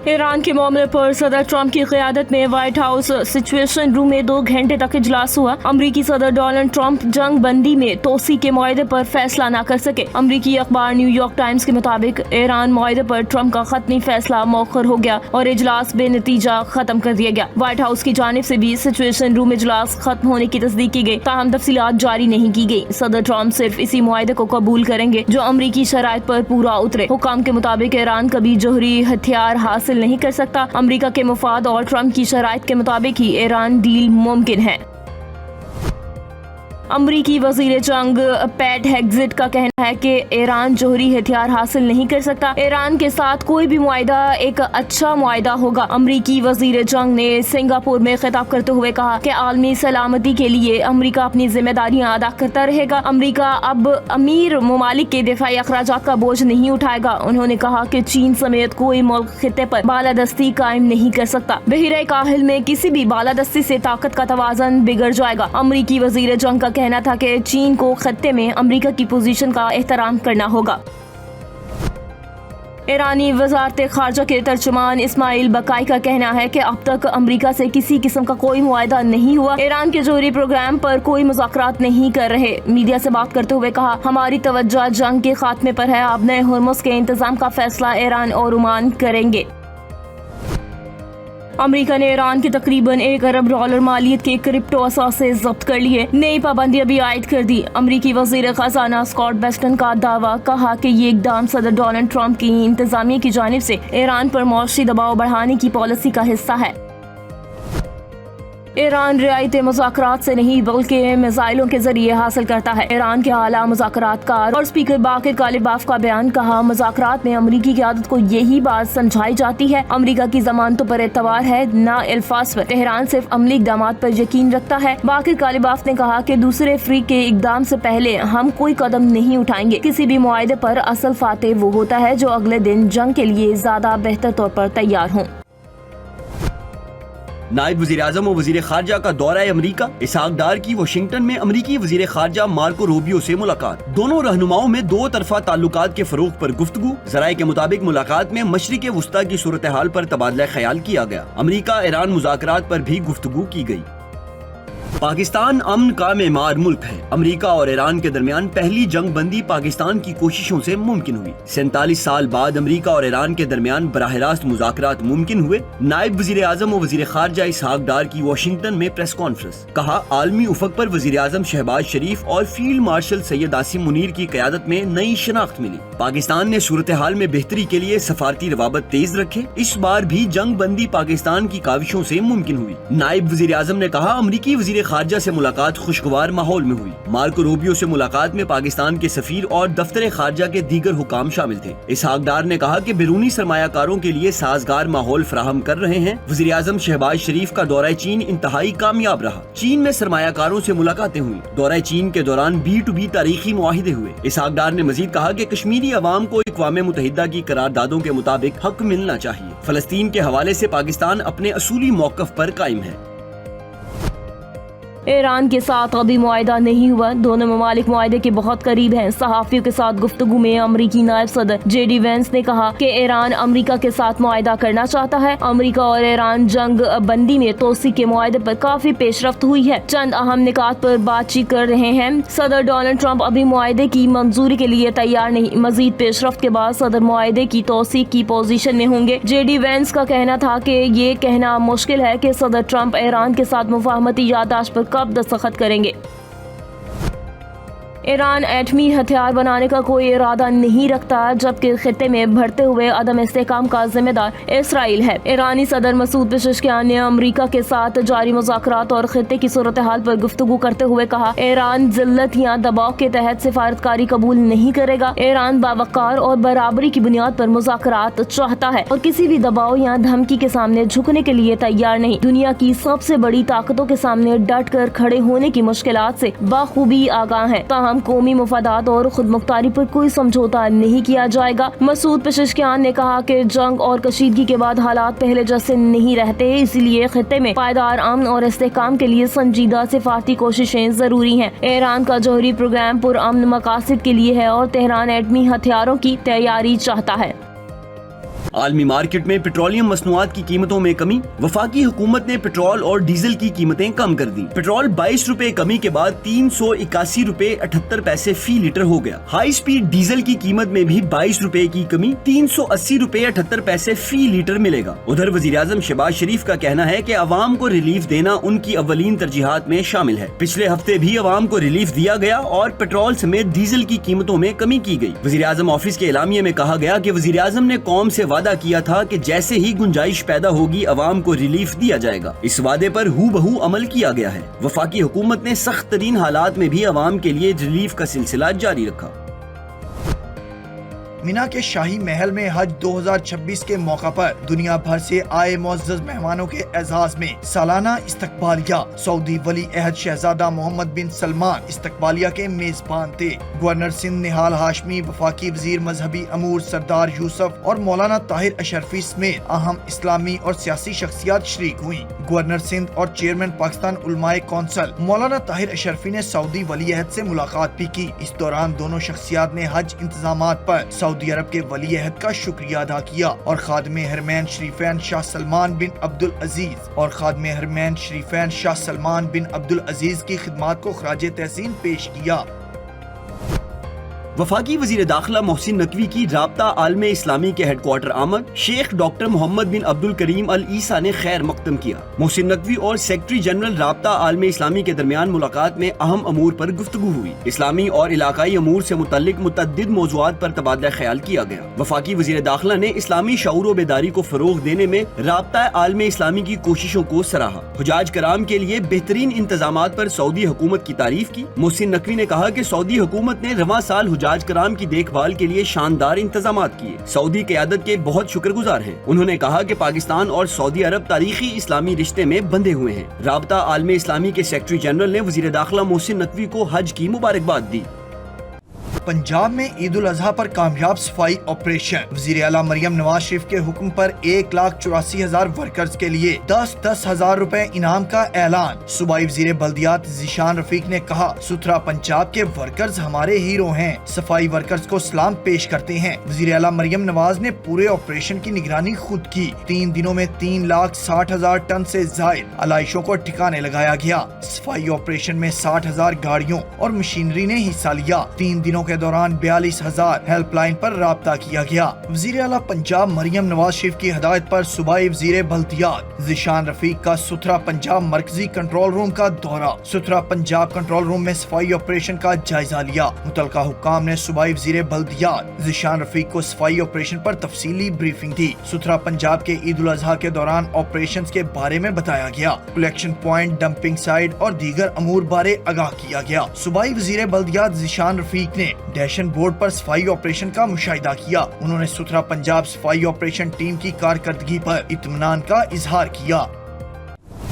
Iran के मामले पर सदर ट्रंप की क़यादत में व्हाइट हाउस सिचुएशन रूम में 2 घंटे तक इजलास हुआ। अमरीकी सदर डोनाल्ड ट्रंप जंग बंदी में तोसी के मुआहदे पर फैसला न कर सके। अमरीकी अखबार न्यूयॉर्क टाइम्स के मुताबिक ईरान मुआहदे पर ट्रंप का खत्मी फैसला मौखर हो गया और इजलास बेनतीजा खत्म कर दिया गया। व्हाइट हाउस की जानिब से भी सिचुएशन रूम इजलास खत्म होने की तस्दीक की गई, ताहम तफसीलात जारी नहीं की गई। सदर ट्रंप सिर्फ इसी मुआहदे को कबूल करेंगे जो अमरीकी शराइत पर पूरा उतरे। हुकाम के मुताबिक ईरान कभी जौहरी हथियार हासिल नहीं कर सकता। अमेरिका के मुफाद और ट्रंप की शराइत के मुताबिक ही ईरान डील मुमकिन है। अमरीकी वजीर जंग पैट हेग्जिट का कहना है कि ईरान जौहरी हथियार हासिल नहीं कर सकता। ईरान के साथ कोई भी मुआहदा एक अच्छा मुआहदा होगा। अमरीकी वजीर जंग ने सिंगापुर में खिताब करते हुए कहा कि आलमी सलामती के लिए अमरीका अपनी जिम्मेदारियां अदा करता रहेगा। अमरीका अब अमीर ममालिक के दिफाई अखराजात का बोझ नहीं उठाएगा। उन्होंने कहा कि चीन समेत कोई मुल्क खित्ते पर बालादस्ती कायम नहीं कर सकता। बहरे काहिल में किसी भी बालादस्ती से ताकत का तवाज़न बिगड़ जाएगा। अमरीकी वजीर जंग का कहना था कि चीन को खत्ते में अमेरिका की पोजीशन का एहतराम करना होगा। ईरानी वजारत खारजा के तर्जुमान इस्माइल बकाई का कहना है कि अब तक अमेरिका से किसी किस्म का कोई मुआहदा नहीं हुआ। ईरान के जौहरी प्रोग्राम पर कोई मुज़ाकरात नहीं कर रहे। मीडिया से बात करते हुए कहा, हमारी तवज्जो जंग के खात्मे पर है। अब नए हुर्मुज़ के इंतजाम का फैसला ईरान और ओमान करेंगे। अमेरिका ने ईरान के तकरीबन $1 अरब मालियत के क्रिप्टो असासे जब्त कर लिए। नई पाबंदियां भी आयद कर दी। अमेरिकी वजीर खजाना स्कॉट बेस्टन का दावा, कहा कि ये इकदाम सदर डोनाल्ड ट्रंप की इंतजामिया की जानिब से ईरान पर मौशी दबाव बढ़ाने की पॉलिसी का हिस्सा है। ईरान रियायत मुज़ाकरात से नहीं बल्कि मिसाइलों के जरिए हासिल करता है। ईरान के आला मुज़ाकरातकार और स्पीकर बाकिर कालिबाफ का बयान, कहा, मुज़ाकरात में अमरीकी क़यादत को यही बात समझाई जाती है। अमरीका की ज़मानतों पर एतबार है, न अल्फाज पर। तेहरान सिर्फ अमली इक़दामात पर यकीन रखता है। बाकिर कालिबाफ ने कहा कि दूसरे फ़रीक़ के इक़दाम से पहले हम कोई कदम नहीं उठाएंगे। किसी भी मुआहदे पर असल फातेह वो होता है जो अगले दिन जंग के लिए ज़्यादा बेहतर तौर पर तैयार हों। नायब वज़ीर आज़म और वज़ीर ख़ारजा का दौरा अमरीका। इसहाक डार की वाशिंगटन में अमरीकी वज़ीर ख़ारजा मार्को रूबियो से मुलाकात। दोनों रहनुमाओं में 2 तरफ़ा ताल्लुकात के फ़रोग़ पर गुफ्तगू। ज़राए के मुताबिक मुलाकात में मशरिक़ वुस्ता की सूरत हाल पर तबादला ख्याल किया गया। अमरीका ईरान मुज़ाकरात पर भी गुफ्तगू की गई। पाकिस्तान अमन का मेमार मुल्क है। अमेरिका और ईरान के दरमियान पहली जंग बंदी पाकिस्तान की कोशिशों से मुमकिन हुई। 47 साल बाद अमेरिका और ईरान के दरमियान बराह रास्त मुज़ाकरात मुमकिन हुए। नायब वज़ीर आज़म और वज़ीर ख़ारजा इसहाक डार की वाशिंगटन में प्रेस कॉन्फ्रेंस। कहा, आलमी उफ़क़ पर वज़ीर आज़म शहबाज शरीफ और फील्ड मार्शल सैयद आसिम मुनीर की क़यादत में नई शनाख्त मिली। पाकिस्तान ने सूरत हाल में बेहतरी के लिए सफारती रवाबत तेज रखे। इस बार भी जंग बंदी पाकिस्तान की काविशों से मुमकिन हुई। नायब वज़ीर आज़म ने कहा, अमरीकी वज़ीर ख़ारजा से मुलाकात खुशगवार माहौल में हुई। मार्को रूबियो से मुलाकात में पाकिस्तान के सफीर और दफ्तर ख़ारजा के दीगर हुकाम शामिल थे। इसहाक डार ने कहा कि बैरूनी सरमायाकारों के लिए साजगार माहौल फराहम कर रहे हैं। वज़ीर आज़म शहबाज शरीफ का दौरा चीन इंतहाई कामयाब रहा। चीन में सरमायाकारों से मुलाकातें हुई। दौरा चीन के दौरान B2B तारीखी मुआहिदे हुए। इसहाक डार ने मजीद कहा कि कश्मीरी अवाम को अक़वाम मुत्तहिदा की करारदादों के मुताबिक हक मिलना चाहिए। फ़लस्तीन के हवाले से पाकिस्तान अपने असूली मौक़िफ़ पर कायम है। ईरान के साथ अभी मुआहदा नहीं हुआ। दोनों ममालिक मुआहदे के बहुत करीब हैं। सहाफ़ियों के साथ गुफ्तगू में अमरीकी नायब सदर JD वेंस ने कहा कि ईरान अमरीका के साथ मुआहदा करना चाहता है। अमरीका और ईरान जंग बंदी में तोसी के मुआहदे पर काफी पेशरफ्त हुई है। चंद अहम निकात पर बातचीत कर रहे हैं। सदर डोनाल्ड ट्रंप अभी मुआहदे की मंजूरी के लिए तैयार नहीं। मजीद पेशरफ्त के बाद सदर मुआहदे की तोसी की पोजीशन में होंगे। JD वेंस का कहना था कि ये कहना मुश्किल है कि सदर ट्रंप ईरान के साथ मुफाहमती याददाश्त पर कब दस्तखत करेंगे। ईरान एटमी हथियार बनाने का कोई इरादा नहीं रखता, जबकि खित्ते में बढ़ते हुए अदम इस्तेहकाम का जिम्मेदार इसराइल है। ईरानी सदर मसूद पेज़ेश्कियान ने अमरीका के साथ जारी मुज़ाकरात और खित्ते की सूरत हाल पर गुफ्तगू करते हुए कहा, ईरान जिल्लत या दबाव के तहत सिफारतकारी कबूल नहीं करेगा। ईरान बावकार और बराबरी की बुनियाद पर मुज़ाकरात चाहता है और किसी भी दबाव या धमकी के सामने झुकने के लिए तैयार नहीं। दुनिया की सबसे बड़ी ताकतों के सामने डट कर खड़े होने की मुश्किलात से बाखूबी आगाह है। कौमी मुफादात और खुद मुख्तारी पर कोई समझौता नहीं किया जाएगा। मसूद पेज़ेश्कियान ने कहा कि जंग और कशीदगी के बाद हालात पहले जैसे नहीं रहते, इसलिए खित्ते में पायदार अमन और इस्तेहकाम के लिए संजीदा सिफारती कोशिशें जरूरी हैं। ईरान का जौहरी प्रोग्राम पुरअमन मकासद के लिए है और तेहरान एटमी हथियारों की तैयारी चाहता है। عالمی مارکیٹ میں پیٹرولیم مصنوعات کی قیمتوں میں کمی، وفاقی حکومت نے پیٹرول اور ڈیزل کی قیمتیں کم کر دی۔ پیٹرول 22 روپے کمی کے بعد 381 روپے 78 پیسے فی لیٹر ہو گیا۔ ہائی سپیڈ ڈیزل کی قیمت میں بھی 22 روپے کی کمی، 380 روپے 78 پیسے فی لیٹر ملے گا۔ ادھر وزیر اعظم شہباز شریف کا کہنا ہے کہ عوام کو ریلیف دینا ان کی اولین ترجیحات میں شامل ہے۔ پچھلے ہفتے بھی عوام کو ریلیف دیا گیا اور پیٹرول سمیت ڈیزل کی قیمتوں میں کمی کی گئی۔ وزیر اعظم آفس کے اعلامیے میں کہا گیا کہ وزیر اعظم نے قوم سے وعدہ کیا تھا کہ جیسے ہی گنجائش پیدا ہوگی عوام کو ریلیف دیا جائے گا۔ اس وعدے پر ہو بہو عمل کیا گیا ہے۔ وفاقی حکومت نے سخت ترین حالات میں بھی عوام کے لیے ریلیف کا سلسلہ جاری رکھا۔ مینا کے شاہی محل میں حج 2026 کے موقع پر دنیا بھر سے آئے معزز مہمانوں کے اعزاز میں سالانہ استقبالیہ۔ سعودی ولی عہد شہزادہ محمد بن سلمان استقبالیہ کے میزبان تھے۔ گورنر سندھ نہال ہاشمی، وفاقی وزیر مذہبی امور سردار یوسف اور مولانا طاہر اشرفی سمیت اہم اسلامی اور سیاسی شخصیات شریک ہوئیں۔ گورنر سندھ اور چیئرمین پاکستان علماء کونسل مولانا طاہر اشرفی نے سعودی ولی عہد سے ملاقات بھی کی۔ اس دوران دونوں شخصیات نے حج انتظامات پر سعودی عرب کے ولی عہد کا شکریہ ادا کیا اور خادم حرمین شریفین شاہ سلمان بن عبدالعزیز کی خدمات کو خراج تحسین پیش کیا۔ وفاقی وزیر داخلہ محسن نقوی کی رابطہ عالم اسلامی کے ہیڈ کوارٹر آمد، شیخ ڈاکٹر محمد بن عبد الکریم العیسیٰ نے خیر مقدم کیا۔ محسن نقوی اور سیکرٹری جنرل رابطہ عالم اسلامی کے درمیان ملاقات میں اہم امور پر گفتگو ہوئی۔ اسلامی اور علاقائی امور سے متعلق متعدد موضوعات پر تبادلہ خیال کیا گیا۔ وفاقی وزیر داخلہ نے اسلامی شعور و بیداری کو فروغ دینے میں رابطہ عالم اسلامی کی کوششوں کو سراہا۔ حجاج کرام کے لیے بہترین انتظامات پر سعودی حکومت کی تعریف کی۔ محسن نقوی نے کہا کہ سعودی حکومت نے رواں سال حجاج کرام کی دیکھ بھال کے لیے شاندار انتظامات کیے۔ سعودی قیادت کے بہت شکر گزار ہیں۔ انہوں نے کہا کہ پاکستان اور سعودی عرب تاریخی اسلامی رشتے میں بندھے ہوئے ہیں۔ رابطہ عالم اسلامی کے سیکرٹری جنرل نے وزیر داخلہ محسن نقوی کو حج کی مبارکباد دی۔ پنجاب میں عید الاضحیٰ پر کامیاب صفائی آپریشن۔ وزیر اعلیٰ مریم نواز شریف کے حکم پر 1,84,000 ورکرز کے لیے 10,000 روپے انعام کا اعلان۔ صوبائی وزیر بلدیات ذیشان رفیق نے کہا، ستھرا پنجاب کے ورکرز ہمارے ہیرو ہیں، صفائی ورکرز کو سلام پیش کرتے ہیں۔ وزیر اعلیٰ مریم نواز نے پورے آپریشن کی نگرانی خود کی۔ 3 دنوں میں 3,60,000 ٹن سے زائد علائشوں کو ٹھکانے لگایا گیا۔ صفائی آپریشن میں 60,000 گاڑیوں اور مشینری نے حصہ لیا۔ 3 دنوں کے دوران 42,000 ہیلپ لائن پر رابطہ کیا گیا۔ وزیر اعلیٰ پنجاب مریم نواز شریف کی ہدایت پر صوبائی وزیر بلدیات ذیشان رفیق کا ستھرا پنجاب مرکزی کنٹرول روم کا دورہ۔ ستھرا پنجاب کنٹرول روم میں صفائی آپریشن کا جائزہ لیا۔ متعلقہ حکام نے صوبائی وزیر بلدیات ذیشان رفیق کو صفائی آپریشن پر تفصیلی بریفنگ دی۔ ستھرا پنجاب کے عید الاضحیٰ کے دوران آپریشنز کے بارے میں بتایا گیا۔ کلیکشن پوائنٹ، ڈمپنگ سائٹ اور دیگر امور بارے آگاہ کیا گیا۔ صوبائی وزیر بلدیات ذیشان رفیق نے ڈیشن بورڈ پر صفائی آپریشن کا مشاہدہ کیا۔ انہوں نے ستھرا پنجاب صفائی آپریشن ٹیم کی کارکردگی پر اطمینان کا اظہار کیا۔